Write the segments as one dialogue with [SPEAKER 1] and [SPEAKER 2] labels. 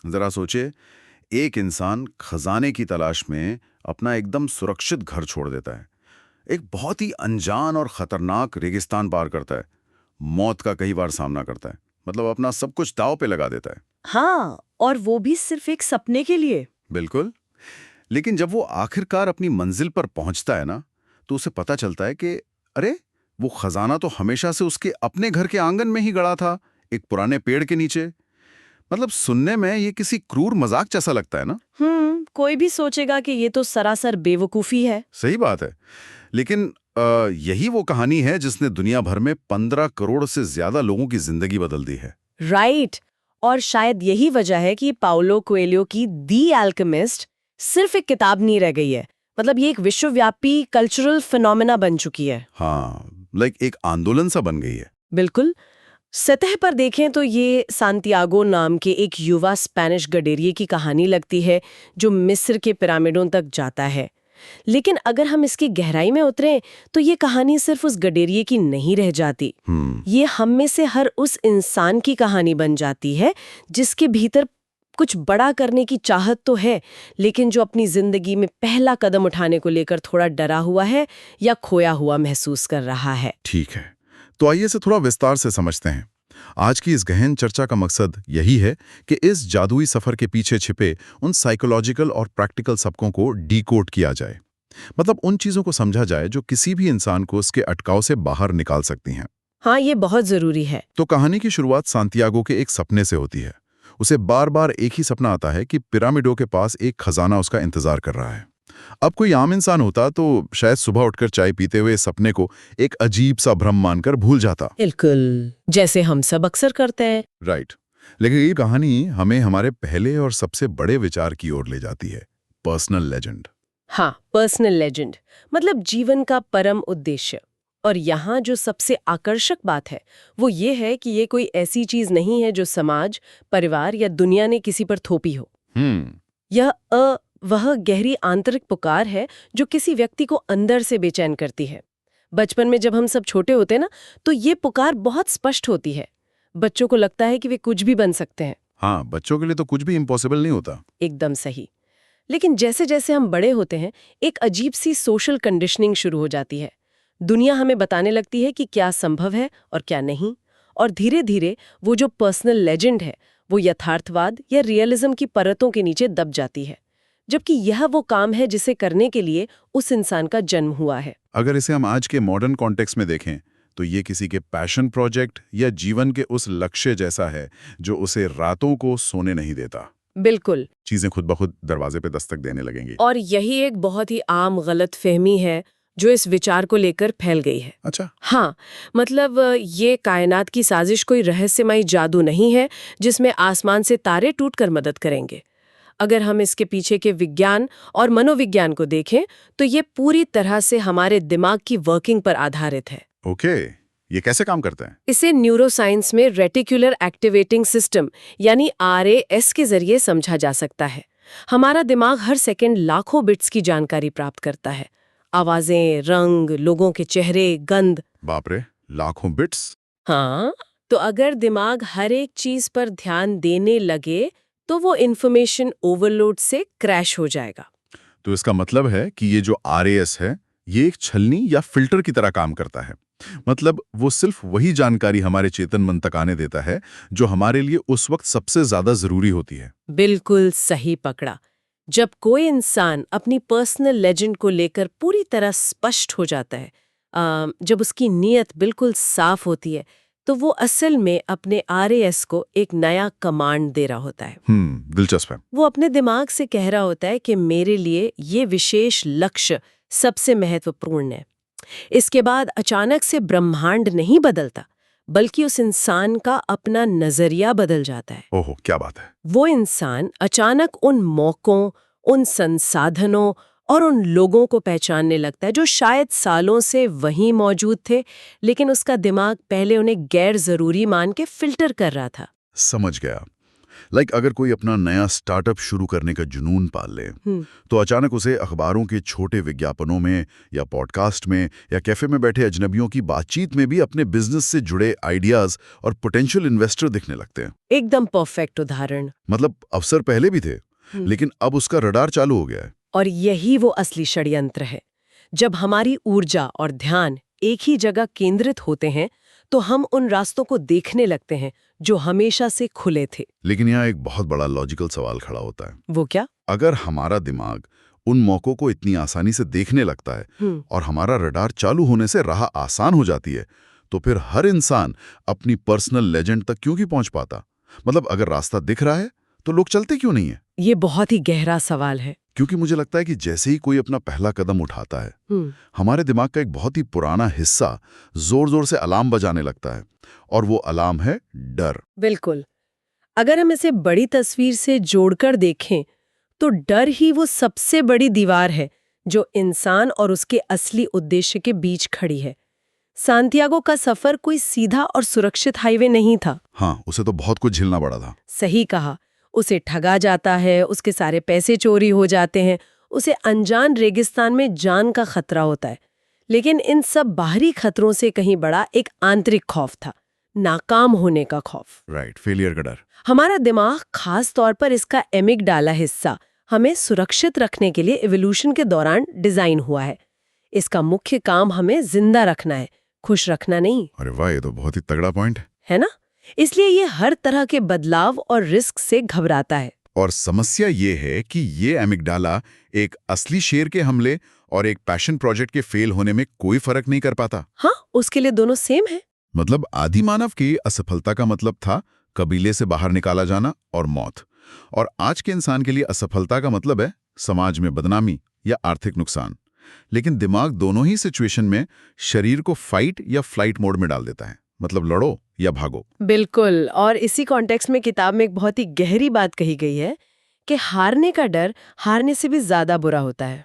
[SPEAKER 1] जरा सोचिए, एक इंसान खजाने की तलाश में अपना एकदम सुरक्षित घर छोड़ देता है, एक बहुत ही अनजान और खतरनाक रेगिस्तान पार करता है, मौत का कई बार सामना करता है, मतलब अपना सब कुछ दांव पे लगा देता है।
[SPEAKER 2] हाँ, और वो भी सिर्फ एक सपने के लिए।
[SPEAKER 1] बिल्कुल। लेकिन जब वो आखिरकार अपनी मंजिल पर पहुंचता है ना, तो उसे पता चलता है कि अरे, वो खजाना तो हमेशा से उसके अपने घर के आंगन में ही गड़ा था, एक पुराने पेड़ के नीचे। मतलब सुनने में ये किसी क्रूर मजाक जैसा लगता है ना।
[SPEAKER 2] कोई भी सोचेगा कि ये तो सरासर बेवकूफी है।
[SPEAKER 1] सही बात है। लेकिन यही वो कहानी है जिसने दुनिया भर में 15 करोड़ से ज्यादा लोगों की जिंदगी बदल दी है।
[SPEAKER 2] राइट। और शायद यही वजह है कि पाउलो कोएल्हो की दी अल्केमिस्ट सिर्फ एक किताब नहीं रह गई है, मतलब ये एक विश्वव्यापी कल्चरल फिनोमेना बन चुकी है।
[SPEAKER 1] हाँ, लाइक एक आंदोलन सा बन गई है।
[SPEAKER 2] बिल्कुल। सतह पर देखें तो ये सांतियागो नाम के एक युवा स्पेनिश गडेरिये की कहानी लगती है जो मिस्र के पिरामिडों तक जाता है। लेकिन अगर हम इसकी गहराई में उतरें तो ये कहानी सिर्फ उस गडेरिये की नहीं रह जाती। ये हम में से हर उस इंसान की कहानी बन जाती है जिसके भीतर कुछ बड़ा करने की चाहत तो है, लेकिन जो अपनी जिंदगी में पहला कदम उठाने को लेकर थोड़ा डरा हुआ है या खोया हुआ महसूस कर रहा है।
[SPEAKER 1] ठीक है, तो आइए इसे थोड़ा विस्तार से समझते हैं। आज की इस गहन चर्चा का मकसद यही है कि इस जादुई सफर के पीछे छिपे उन साइकोलॉजिकल और प्रैक्टिकल सबकों को डीकोड किया जाए। मतलब उन चीजों को समझा जाए जो किसी भी इंसान को उसके अटकाव से बाहर निकाल सकती हैं।
[SPEAKER 2] हाँ, ये बहुत जरूरी है।
[SPEAKER 1] तो कहानी की शुरुआत सांतियागो के एक सपने से होती है। उसे बार बार एक ही सपना आता है कि पिरामिडों के पास एक खजाना उसका इंतजार कर रहा है। अब कोई आम इंसान होता तो शायद सुबह उठकर चाय पीते हुए सपने को एक अजीब सा भ्रम मानकर भूल जाता।
[SPEAKER 2] बिल्कुल, जैसे हम सब अक्सर करते हैं।
[SPEAKER 1] राइट। लेकिन ये कहानी हमें हमारे पहले और सबसे बड़े विचार की ओर ले जाती है, पर्सनल लेजेंड।
[SPEAKER 2] हाँ, पर्सनल लेजेंड, मतलब जीवन का परम उद्देश्य। और यहाँ जो सबसे आकर्षक बात है वो ये है कि ये कोई ऐसी चीज नहीं है जो समाज, परिवार या दुनिया ने किसी पर थोपी हो। यह वह गहरी आंतरिक पुकार है जो किसी व्यक्ति को अंदर से बेचैन करती है। बचपन में जब हम सब छोटे होते ना, तो ये पुकार बहुत स्पष्ट होती है। बच्चों को लगता है कि वे कुछ भी बन सकते हैं।
[SPEAKER 1] हाँ, बच्चों के लिए तो कुछ भी इम्पॉसिबल नहीं होता।
[SPEAKER 2] एकदम सही। लेकिन जैसे जैसे हम बड़े होते हैं, एक अजीब सी सोशल कंडीशनिंग शुरू हो जाती है। दुनिया हमें बताने लगती है कि क्या संभव है और क्या नहीं। और धीरे धीरे वो जो पर्सनल लेजेंड है वो यथार्थवाद या रियलिज्म की परतों के नीचे दब जाती है, जबकि यह वो काम है जिसे करने के लिए उस इंसान का जन्म हुआ है।
[SPEAKER 1] अगर इसे हम आज के मॉडर्न कॉन्टेक्स्ट में देखें तो ये किसी के पैशन प्रोजेक्ट या जीवन के उस लक्ष्य जैसा है जो उसे रातों को सोने नहीं देता।
[SPEAKER 2] बिल्कुल।
[SPEAKER 1] चीजें खुद ब खुद दरवाजे पे दस्तक देने लगेंगी।
[SPEAKER 2] और यही एक बहुत ही आम गलत फहमी है जो इस विचार को लेकर फैल गई है।
[SPEAKER 1] अच्छा।
[SPEAKER 2] हाँ, मतलब ये कायनात की साजिश कोई रहस्यमयी जादू नहीं है जिसमें आसमान से तारे टूटकर मदद करेंगे। अगर हम इसके पीछे के विज्ञान और मनोविज्ञान को देखें तो ये पूरी तरह से हमारे दिमाग की वर्किंग पर आधारित है।
[SPEAKER 1] ओके, ये कैसे काम करता है?
[SPEAKER 2] इसे न्यूरोसाइंस में रेटिकुलर एक्टिवेटिंग सिस्टम यानी RAS के जरिए समझा जा सकता है। हमारा दिमाग हर सेकंड लाखों बिट्स की जानकारी प्राप्त करता है। आवाजें, रंग, लोगों के चेहरे, गंध।
[SPEAKER 1] बाप रे, लाखों बिट्स!
[SPEAKER 2] हाँ, तो अगर दिमाग हर एक चीज पर ध्यान देने लगे तो वो इन्फॉर्मेशन ओवरलोड से क्रैश हो जाएगा।
[SPEAKER 1] तो इसका मतलब है कि ये जो RAS है, ये एक छलनी या फिल्टर की तरह काम करता है। मतलब वो सिर्फ वही जानकारी हमारे चेतन मन तक आने देता है जो हमारे लिए उस वक्त सबसे ज्यादा जरूरी होती है।
[SPEAKER 2] बिल्कुल सही पकड़ा। जब कोई इंसान अपनी पर्सनल लेजेंड को लेकर पूरी तरह स्पष्ट हो जाता है, जब उसकी नीयत बिल्कुल साफ होती है, तो वो असल में अपने RAS को एक नया कमांड दे रहा होता है।
[SPEAKER 1] दिलचस्प है।
[SPEAKER 2] वो अपने दिमाग से कह रहा होता है कि मेरे लिए ये विशेष लक्ष्य सबसे महत्वपूर्ण है। इसके बाद अचानक से ब्रह्मांड नहीं बदलता, बल्कि उस इंसान का अपना नजरिया बदल जाता है।
[SPEAKER 1] ओहो, क्या बात है!
[SPEAKER 2] वो इंसान अचानक उन मौकों, उन संसाधनों और उन लोगों को पहचानने लगता है जो शायद सालों से वहीं मौजूद थे, लेकिन उसका दिमाग पहले उन्हें गैर जरूरी मान के फिल्टर कर रहा था।
[SPEAKER 1] समझ गया। अगर कोई अपना नया स्टार्टअप शुरू करने का जुनून पाल ले, तो अचानक उसे अखबारों के छोटे विज्ञापनों में या पॉडकास्ट में या कैफे में बैठे अजनबियों की बातचीत में भी अपने बिजनेस से जुड़े आइडियाज और पोटेंशियल इन्वेस्टर दिखने लगते हैं।
[SPEAKER 2] एकदम परफेक्ट उदाहरण।
[SPEAKER 1] मतलब अवसर पहले भी थे, लेकिन अब उसका रडार चालू हो गया है।
[SPEAKER 2] और यही वो असली षड्यंत्र है। जब हमारी ऊर्जा और ध्यान एक ही जगह केंद्रित होते हैं तो हम उन रास्तों को देखने लगते हैं जो हमेशा से खुले थे।
[SPEAKER 1] लेकिन यहाँ एक बहुत बड़ा लॉजिकल सवाल खड़ा होता है।
[SPEAKER 2] वो क्या?
[SPEAKER 1] अगर हमारा दिमाग उन मौकों को इतनी आसानी से देखने लगता है और हमारा रडार चालू होने से राह आसान हो जाती है, तो फिर हर इंसान अपनी पर्सनल लेजेंड तक क्यों नहीं पहुंच पाता? मतलब अगर रास्ता दिख रहा है तो लोग चलते क्यों नहीं है?
[SPEAKER 2] ये बहुत ही गहरा सवाल है।
[SPEAKER 1] क्योंकि मुझे लगता है कि जैसे ही कोई अपना पहला कदम उठाता है, हमारे दिमाग का एक बहुत ही पुराना हिस्सा जोर जोर से अलार्म बजाने लगता है, और वो अलार्म है डर।
[SPEAKER 2] बिल्कुल। अगर हम इसे बड़ी तस्वीर से जोड़कर देखें तो डर ही वो सबसे बड़ी दीवार है जो इंसान और उसके असली उद्देश्य के बीच खड़ी है। सांतियागो का सफर कोई सीधा और सुरक्षित हाईवे नहीं था।
[SPEAKER 1] हाँ, उसे तो बहुत कुछ झेलना पड़ा था।
[SPEAKER 2] सही कहा। उसे ठगा जाता है, उसके सारे पैसे चोरी हो जाते हैं, उसे अनजान रेगिस्तान में जान का खतरा होता है। लेकिन इन सब बाहरी खतरों से कहीं बड़ा एक आंतरिक खौफ था, नाकाम होने का खौफ।
[SPEAKER 1] राइट, फेलियर का डर।
[SPEAKER 2] हमारा दिमाग, खास तौर पर इसका एमिगडाला हिस्सा, हमें सुरक्षित रखने के लिए इवोल्यूशन के दौरान डिजाइन हुआ है। इसका मुख्य काम हमें जिंदा रखना है, खुश रखना नहीं।
[SPEAKER 1] अरे वाह, ये तो बहुत ही तगड़ा पॉइंट
[SPEAKER 2] है ना? इसलिए ये हर तरह के बदलाव और रिस्क से घबराता है।
[SPEAKER 1] और समस्या ये है कि ये एमिगडाला एक असली शेर के हमले और एक पैशन प्रोजेक्ट के फेल होने में कोई फर्क नहीं कर पाता।
[SPEAKER 2] हाँ, उसके लिए दोनों सेम है।
[SPEAKER 1] मतलब आदि मानव की असफलता का मतलब था कबीले से बाहर निकाला जाना और मौत, और आज के इंसान के लिए असफलता का मतलब है समाज में बदनामी या आर्थिक नुकसान। लेकिन दिमाग दोनों ही सिचुएशन में शरीर को फाइट या फ्लाइट मोड में डाल देता है, मतलब लड़ो या भागो।
[SPEAKER 2] बिल्कुल। और इसी कॉन्टेक्स्ट में किताब में एक बहुत ही गहरी बात कही गई है कि हारने का डर हारने से भी ज्यादा बुरा होता है।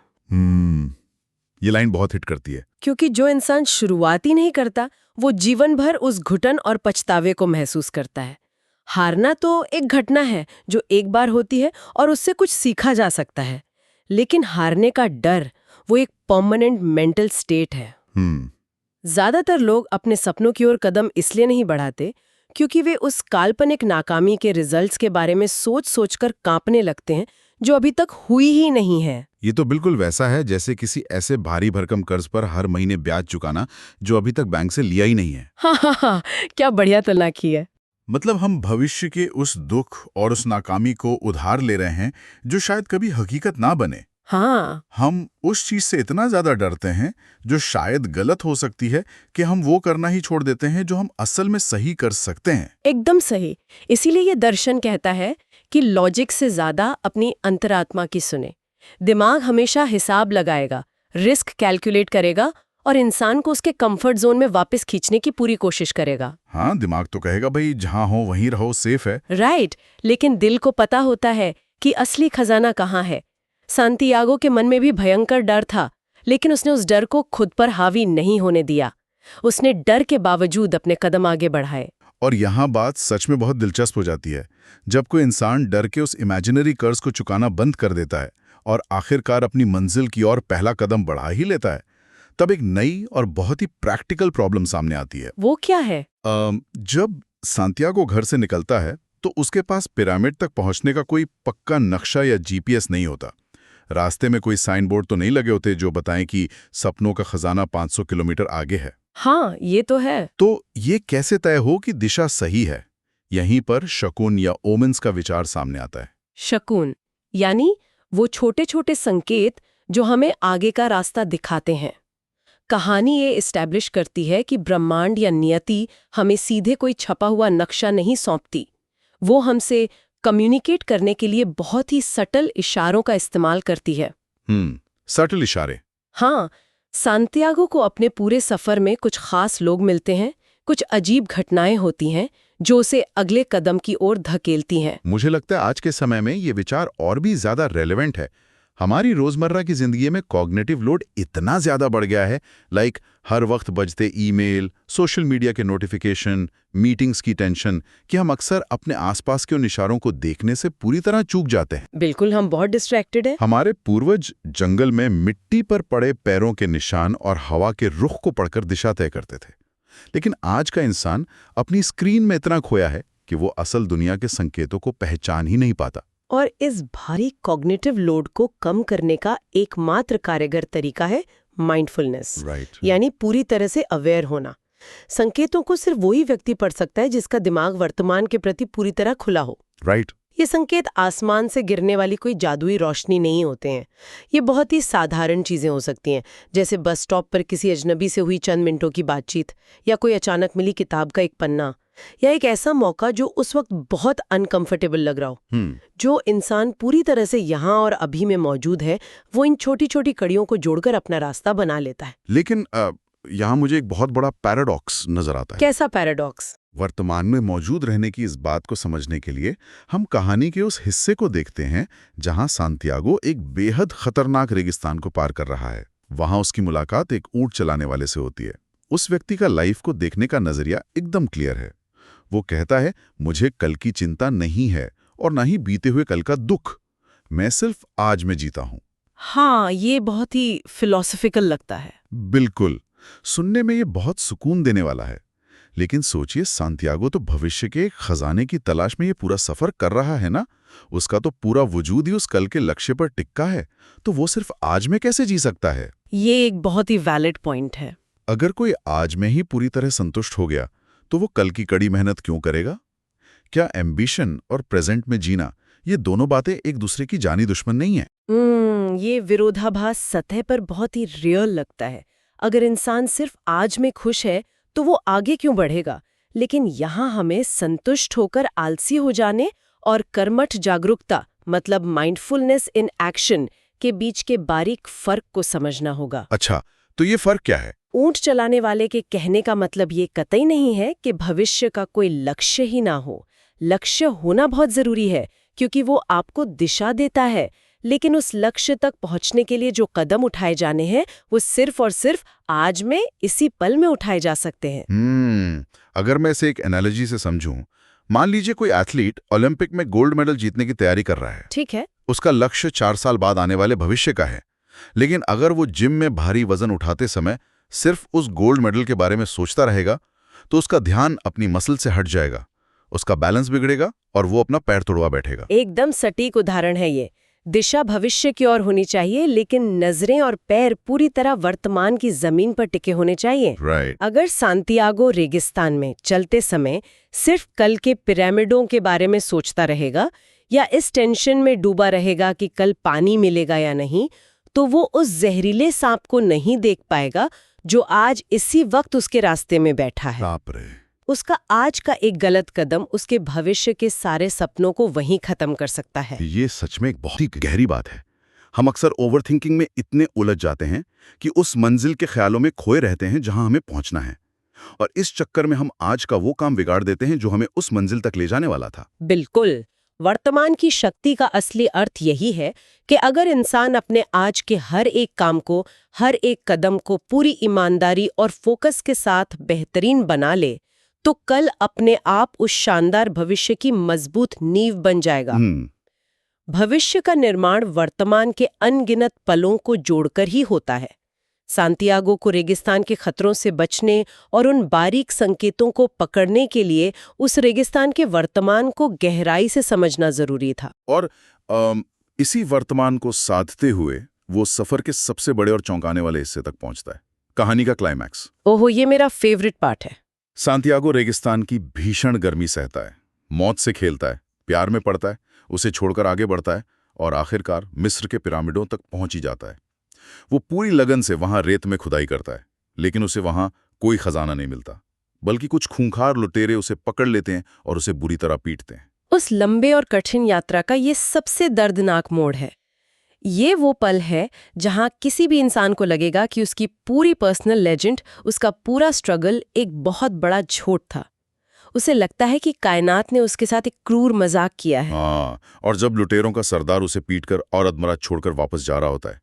[SPEAKER 1] ये लाइन बहुत हिट करती है।
[SPEAKER 2] क्योंकि जो इंसान शुरुआत ही नहीं करता वो जीवन भर उस घुटन और पछतावे को महसूस करता है। हारना तो एक घटना है जो एक बार होती है और उससे कुछ सीखा जा सकता है, लेकिन हारने का डर वो एक परमानेंट मेंटल स्टेट है। ज्यादातर लोग अपने सपनों की ओर कदम इसलिए नहीं बढ़ाते क्योंकि वे उस काल्पनिक नाकामी के रिजल्ट्स के बारे में सोच सोचकर कांपने लगते हैं जो अभी तक हुई ही नहीं है।
[SPEAKER 1] ये तो बिल्कुल वैसा है जैसे किसी ऐसे भारी भरकम कर्ज पर हर महीने ब्याज चुकाना जो अभी तक बैंक से लिया ही नहीं है।
[SPEAKER 2] हाँ, क्या बढ़िया तुलना की है।
[SPEAKER 1] मतलब हम भविष्य के उस दुख और उस नाकामी को उधार ले रहे हैं जो शायद कभी हकीकत ना बने।
[SPEAKER 2] हाँ,
[SPEAKER 1] हम उस चीज से इतना ज्यादा डरते हैं जो शायद गलत हो सकती है कि हम वो करना ही छोड़ देते हैं जो हम असल में सही कर सकते हैं।
[SPEAKER 2] एकदम सही। इसीलिए ये दर्शन कहता है कि लॉजिक से ज्यादा अपनी अंतरात्मा की सुने। दिमाग हमेशा हिसाब लगाएगा, रिस्क कैलकुलेट करेगा और इंसान को उसके कंफर्ट जोन में वापस खींचने की पूरी कोशिश करेगा।
[SPEAKER 1] हाँ, दिमाग तो कहेगा भाई जहां हो वहीं रहो, सेफ है।
[SPEAKER 2] राइट, लेकिन दिल को पता होता है कि असली खजाना कहाँ है। सांतियागो के मन में भी भयंकर डर था, लेकिन उसने उस डर को खुद पर हावी नहीं होने दिया। उसने डर के बावजूद अपने कदम आगे बढ़ाए।
[SPEAKER 1] और यहाँ बात सच में बहुत दिलचस्प हो जाती है। जब कोई इंसान डर के उस इमेजिनरी कर्ज को चुकाना बंद कर देता है और आखिरकार अपनी मंजिल की ओर पहला कदम बढ़ा ही लेता है, तब एक नई और बहुत ही प्रैक्टिकल प्रॉब्लम सामने आती है।
[SPEAKER 2] वो क्या है?
[SPEAKER 1] जब सांतियागो घर से निकलता है तो उसके पास पिरामिड तक पहुंचने का कोई पक्का नक्शा या जीपीएस नहीं होता। रास्ते में कोई साइन बोर्ड तो नहीं लगे होते जो बताएं कि सपनों का खजाना 500 किलोमीटर आगे है।
[SPEAKER 2] हाँ, ये तो है।
[SPEAKER 1] तो ये कैसे तय हो कि दिशा सही है? यहीं पर शकुन या ओमेंस का विचार सामने आता है।
[SPEAKER 2] शकुन यानी वो छोटे छोटे संकेत जो हमें आगे का रास्ता दिखाते हैं। कहानी ये इस्टेब्लिश करती है कि ब्रह्मांड या नियति हमें सीधे कोई छपा हुआ नक्शा नहीं सौंपती। वो हमसे कम्युनिकेट करने के लिए बहुत ही सटल इशारों का इस्तेमाल करती है।
[SPEAKER 1] सटल इशारे।
[SPEAKER 2] हाँ, सांतियागो को अपने पूरे सफर में कुछ खास लोग मिलते हैं, कुछ अजीब घटनाएं होती हैं जो उसे अगले कदम की ओर धकेलती हैं।
[SPEAKER 1] मुझे लगता है आज के समय में ये विचार और भी ज्यादा रेलेवेंट है। हमारी रोजमर्रा की जिंदगी में कॉग्निटिव लोड इतना ज्यादा बढ़ गया है, हर वक्त बजते ईमेल, सोशल मीडिया के नोटिफिकेशन, मीटिंग्स की टेंशन, कि हम अक्सर अपने आसपास के उन इशारों को देखने से पूरी तरह चूक जाते हैं।
[SPEAKER 2] बिल्कुल, हम बहुत डिस्ट्रैक्टेड है।
[SPEAKER 1] हमारे पूर्वज जंगल में मिट्टी पर पड़े पैरों के निशान और हवा के रुख को पढ़कर दिशा तय करते थे, लेकिन आज का इंसान अपनी स्क्रीन में इतना खोया है कि वो असल दुनिया के संकेतों को पहचान ही नहीं पाता।
[SPEAKER 2] और इस भारी कॉग्निटिव लोड को कम करने का एकमात्र कारगर तरीका है माइंडफुलनेस, यानी पूरी तरह से अवेयर होना। संकेतों को सिर्फ वही व्यक्ति पढ़ सकता है जिसका दिमाग वर्तमान के प्रति पूरी तरह खुला हो। ये संकेत आसमान से गिरने वाली कोई जादुई रोशनी नहीं होते हैं। ये बहुत ही साधारण चीजें हो सकती हैं, जैसे बस स्टॉप पर किसी अजनबी से हुई चंद मिनटों की बातचीत, या कोई अचानक मिली किताब का एक पन्ना, या एक ऐसा मौका जो उस वक्त बहुत अनकंफर्टेबल लग रहा हो। जो इंसान पूरी तरह से यहाँ और अभी में मौजूद है, वो इन छोटी छोटी कड़ियों को जोड़कर अपना रास्ता बना लेता है।
[SPEAKER 1] लेकिन यहाँ मुझे एक बहुत बड़ा पैराडॉक्स नजर आता है।
[SPEAKER 2] कैसा पैराडॉक्स?
[SPEAKER 1] वर्तमान में मौजूद रहने की इस बात को समझने के लिए हम कहानी के उस हिस्से को देखते हैं जहां सांतियागो एक बेहद खतरनाक रेगिस्तान को पार कर रहा है। वहां उसकी मुलाकात एक ऊंट चलाने वाले से होती है। उस व्यक्ति का लाइफ को देखने का नजरिया एकदम क्लियर है। वो कहता है, मुझे कल की चिंता नहीं है और ना ही बीते हुए कल का दुख, मैं सिर्फ आज में जीता हूं।
[SPEAKER 2] हाँ, ये बहुत ही फिलॉसफिकल लगता है।
[SPEAKER 1] बिल्कुल, सुनने में ये बहुत सुकून देने वाला है। लेकिन सोचिए, सांतियागो तो भविष्य के एक खजाने की तलाश में ये पूरा सफर कर रहा है ना। उसका तो पूरा वजूद ही उस कल के लक्ष्य पर टिका है, तो वो सिर्फ आज में कैसे जी सकता है?
[SPEAKER 2] ये एक बहुत ही वैलिड पॉइंट है।
[SPEAKER 1] अगर कोई आज में ही पूरी तरह संतुष्ट हो गया, तो वो कल की कड़ी मेहनत क्यों करेगा? क्या एम्बिशन और प्रेजेंट में जीना, ये दोनों बातें एक दूसरे की जानी दुश्मन नहीं है?
[SPEAKER 2] ये विरोधाभास सतह पर बहुत ही रियल लगता है। अगर इंसान सिर्फ आज में खुश है तो वो आगे क्यों बढ़ेगा? लेकिन यहाँ हमें संतुष्ट होकर आलसी हो जाने और कर्मठ जागरूकता, मतलब माइंडफुलनेस इन एक्शन, के बीच के बारीक फर्क को समझना होगा।
[SPEAKER 1] अच्छा, तो ये फर्क क्या है?
[SPEAKER 2] ऊंट चलाने वाले के कहने का मतलब ये कतई नहीं है कि भविष्य का कोई लक्ष्य ही ना हो। लक्ष्य होना बहुत जरूरी है, क्योंकि वो आपको दिशा देता है, लेकिन उस लक्ष्य तक पहुंचने के लिए जो कदम उठाए जाने हैं, वो सिर्फ और सिर्फ आज में, इसी पल में उठाए जा सकते हैं।
[SPEAKER 1] अगर मैं इसे एक एनालॉजी से समझूं, मान लीजिए कोई एथलीट ओलंपिक में गोल्ड मेडल जीतने की तैयारी कर रहा है।
[SPEAKER 2] ठीक है।
[SPEAKER 1] उसका लक्ष्य 4 साल बाद आने वाले भविष्य का है। लेकिन अगर वो जिम में भारी वजन उठाते समय सिर्फ उस गोल्ड मेडल के बारे में सोचता रहेगा, तो उसका ध्यान अपनी मसल से हट जाएगा, उसका बैलेंस बिगड़ेगा और वो अपना पैर तोड़वा बैठेगा।
[SPEAKER 2] एकदम सटीक उदाहरण है ये। दिशा भविष्य की ओर होनी चाहिए, लेकिन नजरें और पैर पूरी तरह वर्तमान की जमीन पर टिके होने चाहिए। अगर सांतियागो रेगिस्तान में चलते समय सिर्फ कल के पिरामिडों के बारे में सोचता रहेगा, या इस टेंशन में डूबा रहेगा कि कल पानी मिलेगा या नहीं, तो वो उस जहरीले सांप को नहीं देख पाएगा जो आज इसी वक्त उसके रास्ते में बैठा है।
[SPEAKER 1] बाप रे।
[SPEAKER 2] उसका आज का एक गलत कदम उसके भविष्य के सारे सपनों को वहीं खत्म कर सकता है।
[SPEAKER 1] ये सच में एक बहुत ही गहरी बात है। हम अक्सर ओवरथिंकिंग में इतने उलझ जाते हैं कि उस मंजिल के ख्यालों में खोए रहते हैं जहां हमें पहुंचना है, और इस चक्कर में हम आज का वो काम बिगाड़ देते हैं जो हमें उस मंजिल तक ले जाने वाला था।
[SPEAKER 2] बिल्कुल। वर्तमान की शक्ति का असली अर्थ यही है कि अगर इंसान अपने आज के हर एक काम को, हर एक कदम को पूरी ईमानदारी और फोकस के साथ बेहतरीन बना ले, तो कल अपने आप उस शानदार भविष्य की मजबूत नींव बन जाएगा। भविष्य का निर्माण वर्तमान के अनगिनत पलों को जोड़कर ही होता है। सांतियागो को रेगिस्तान के खतरों से बचने और उन बारीक संकेतों को पकड़ने के लिए उस रेगिस्तान के वर्तमान को गहराई से समझना जरूरी था।
[SPEAKER 1] और इसी वर्तमान को साधते हुए वो सफर के सबसे बड़े और चौंकाने वाले हिस्से तक पहुंचता है, कहानी का क्लाइमैक्स।
[SPEAKER 2] ओहो, ये मेरा फेवरेट पार्ट है।
[SPEAKER 1] सांतियागो रेगिस्तान की भीषण गर्मी सहता है, मौत से खेलता है, प्यार में पड़ता है, उसे छोड़कर आगे बढ़ता है और आखिरकार मिस्र के पिरामिडों तक पहुंच ही जाता है। वो पूरी लगन से वहां रेत में खुदाई करता है, लेकिन उसे वहां कोई खजाना नहीं मिलता, बल्कि कुछ खूंखार लुटेरे उसे पकड़ लेते हैं और उसे बुरी तरह पीटते हैं।
[SPEAKER 2] उस लंबे और कठिन यात्रा का ये सबसे दर्दनाक मोड़ है। ये वो पल है जहां किसी भी इंसान को लगेगा कि उसकी पूरी पर्सनल लेजेंड, उसका पूरा स्ट्रगल एक बहुत बड़ा झूठ था। उसे लगता है कि कायनात ने उसके साथ एक क्रूर मजाक किया है।
[SPEAKER 1] हाँ, और जब लुटेरों का सरदार उसे पीटकर और अधमरा छोड़कर वापस जा रहा होता है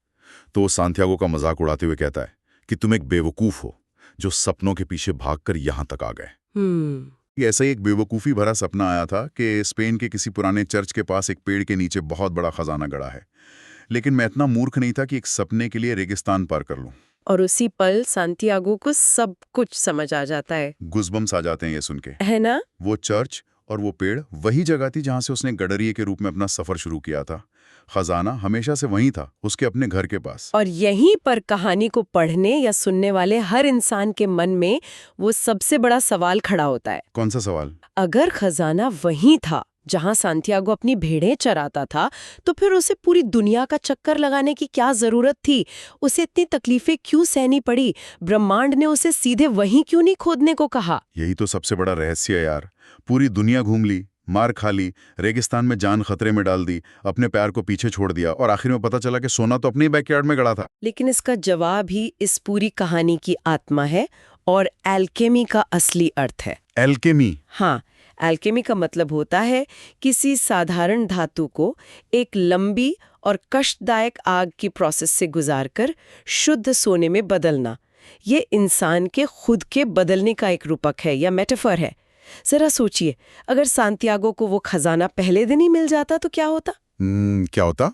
[SPEAKER 1] तो वो सांतियागो का मजाक उड़ाते हुए कहता है कि तुम एक बेवकूफ हो जो सपनों के पीछे भागकर यहां तक आ गए। ये ऐसा ही एक बेवकूफ़ी भरा सपना आया था कि स्पेन के किसी पुराने चर्च के पास एक पेड़ के नीचे बहुत बड़ा खजाना गड़ा है, लेकिन मैं इतना मूर्ख नहीं था कि एक सपने के लिए रेगिस्तान पार कर लूं।
[SPEAKER 2] और उसी पल सांतियागो को सब कुछ समझ आ जाता है।
[SPEAKER 1] गुज़बम्स आ जाते हैं ये सुन के।
[SPEAKER 2] है ना?
[SPEAKER 1] वो चर्च और वो पेड़ वही जगह थी जहां से उसने गडरिये के रूप में अपना सफर शुरू किया था। खजाना हमेशा से वहीं था, उसके अपने घर के पास।
[SPEAKER 2] और यहीं पर कहानी को पढ़ने या सुनने वाले हर इंसान के मन में वो सबसे बड़ा सवाल खड़ा होता है।
[SPEAKER 1] कौन सा सवाल?
[SPEAKER 2] अगर खजाना वहीं था जहां सांतियागो अपनी भेड़ें चराता था, तो फिर उसे पूरी दुनिया का चक्कर लगाने की क्या जरूरत थी? उसे इतनी तकलीफें क्यों सहनी पड़ी? ब्रह्मांड ने उसे सीधे वहीं क्यों नहीं खोदने को कहा?
[SPEAKER 1] यही तो सबसे बड़ा रहस्य है यार। पूरी दुनिया घूम ली, मार खा ली, रेगिस्तान में जान खतरे में डाल दी, अपने प्यार को पीछे छोड़ दिया और आखिर में पता चला कि सोना तो अपने ही बैकयार्ड में गड़ा था।
[SPEAKER 2] लेकिन इसका जवाब ही इस पूरी कहानी की आत्मा है और एल्केमी का असली अर्थ है।
[SPEAKER 1] एल्केमी?
[SPEAKER 2] हाँ, एल्केमी का मतलब होता है किसी साधारण धातु को एक लंबी और कष्टदायक आग की प्रोसेस से गुजारकर शुद्ध सोने में बदलना। ये इंसान के खुद के बदलने का एक रूपक है या मेटाफर है। जरा सोचिए, अगर सांतियागो को वो खजाना पहले दिन ही मिल जाता तो क्या होता?
[SPEAKER 1] क्या होता?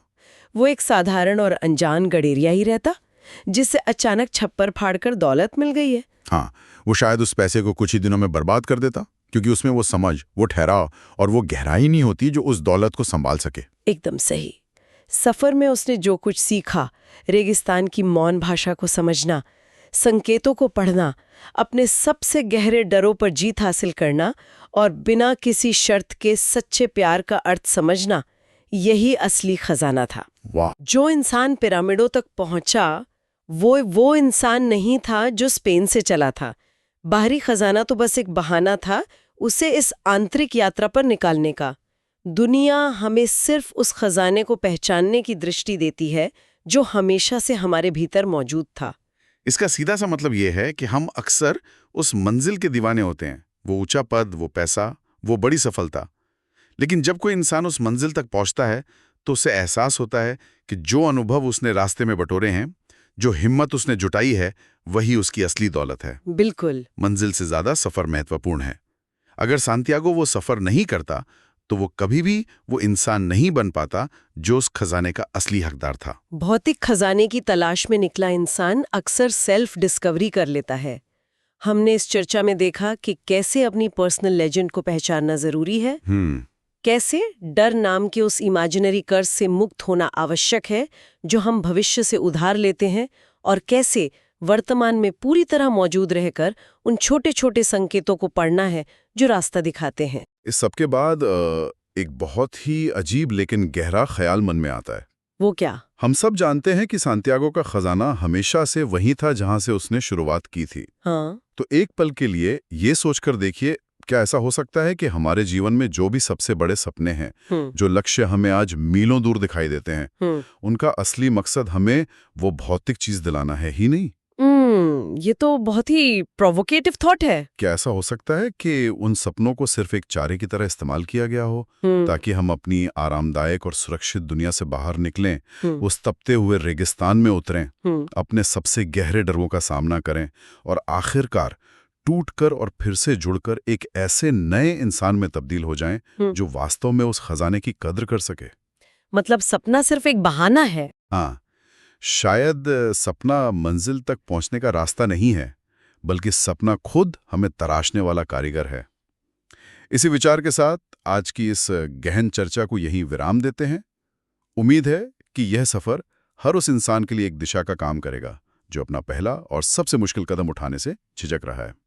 [SPEAKER 2] वो एक साधारण और अनजान गडेरिया ही रहता, जिससे अचानक छप्पर फाड़कर दौलत मिल गई है।
[SPEAKER 1] हाँ, वो शायद उस पैसे को कुछ ही दिनों में बर्बाद कर देता, क्योंकि उसमें वो समझ, वो ठहराव और वो गहराई नहीं होती जो उस दौलत को संभाल सके।
[SPEAKER 2] एकदम सही। सफर में उसने जो कुछ सीखा, रेगिस्तान की मौन भाषा को समझना, संकेतों को पढ़ना, अपने सबसे गहरे डरों पर जीत हासिल करना और बिना किसी शर्त के सच्चे प्यार का अर्थ समझना, यही असली खजाना था।
[SPEAKER 1] वाह!
[SPEAKER 2] जो इंसान पिरामिडों तक पहुंचा, वो इंसान नहीं था जो स्पेन से चला था। बाहरी खजाना तो बस एक बहाना था उसे इस आंतरिक यात्रा पर निकालने का। दुनिया हमें सिर्फ उस खजाने को पहचानने की दृष्टि देती है जो हमेशा से हमारे भीतर मौजूद था।
[SPEAKER 1] इसका सीधा सा मतलब ये है कि हम अक्सर उस मंजिल के दीवाने होते हैं, वो ऊंचा पद, वो पैसा, वो बड़ी सफलता। लेकिन जब कोई इंसान उस मंजिल तक पहुंचता है तो उसे एहसास होता है कि जो अनुभव उसने रास्ते में बटोरे हैं, जो हिम्मत उसने जुटाई है, वही उसकी असली दौलत है।
[SPEAKER 2] बिल्कुल।
[SPEAKER 1] मंजिल से ज्यादा सफर महत्वपूर्ण है। अगर सांतियागो वो सफर नहीं करता तो वो कभी भी वो इंसान नहीं बन पाता जो उस खजाने का असली हकदार था।
[SPEAKER 2] भौतिक खजाने की तलाश में निकला इंसान अक्सर सेल्फ डिस्कवरी कर लेता है। हमने इस चर्चा में देखा कि कैसे अपनी पर्सनल लेजेंड को पहचानना जरूरी है, कैसे डर नाम के उस इमेजिनरी कर्ज से मुक्त होना आवश्यक है जो हम भविष्य से उधार लेते हैं, और कैसे वर्तमान में पूरी तरह मौजूद रहकर उन छोटे छोटे संकेतों को पढ़ना है जो रास्ता दिखाते हैं।
[SPEAKER 1] इस सब के बाद एक बहुत ही अजीब लेकिन गहरा ख्याल मन में आता है।
[SPEAKER 2] वो क्या?
[SPEAKER 1] हम सब जानते हैं कि सांतियागो का खजाना हमेशा से वहीं था जहां से उसने शुरुआत की थी।
[SPEAKER 2] हाँ।
[SPEAKER 1] तो एक पल के लिए ये सोचकर देखिए, क्या ऐसा हो सकता है कि हमारे जीवन में जो भी सबसे बड़े सपने हैं, जो लक्ष्य हमें आज मीलों दूर दिखाई देते हैं, उनका असली मकसद हमें वो भौतिक चीज दिलाना है ही नहीं?
[SPEAKER 2] ये तो बहुत ही प्रोवोकेटिव थॉट है।
[SPEAKER 1] क्या ऐसा हो सकता है कि उन सपनों को सिर्फ एक चारे की तरह इस्तेमाल किया गया हो ताकि हम अपनी आरामदायक और सुरक्षित दुनिया से बाहर निकलें, उस तपते हुए रेगिस्तान में उतरें, अपने सबसे गहरे डरों का सामना करें और आखिरकार टूटकर और फिर से जुड़कर एक ऐसे नए इंसान में तब्दील हो जाएं जो वास्तव में उस खजाने की कद्र कर सके?
[SPEAKER 2] मतलब सपना सिर्फ एक बहाना है?
[SPEAKER 1] हाँ, शायद सपना मंजिल तक पहुंचने का रास्ता नहीं है, बल्कि सपना खुद हमें तराशने वाला कारीगर है। इसी विचार के साथ आज की इस गहन चर्चा को यहीं विराम देते हैं। उम्मीद है कि यह सफर हर उस इंसान के लिए एक दिशा का काम करेगा जो अपना पहला और सबसे मुश्किल कदम उठाने से झिझक रहा है।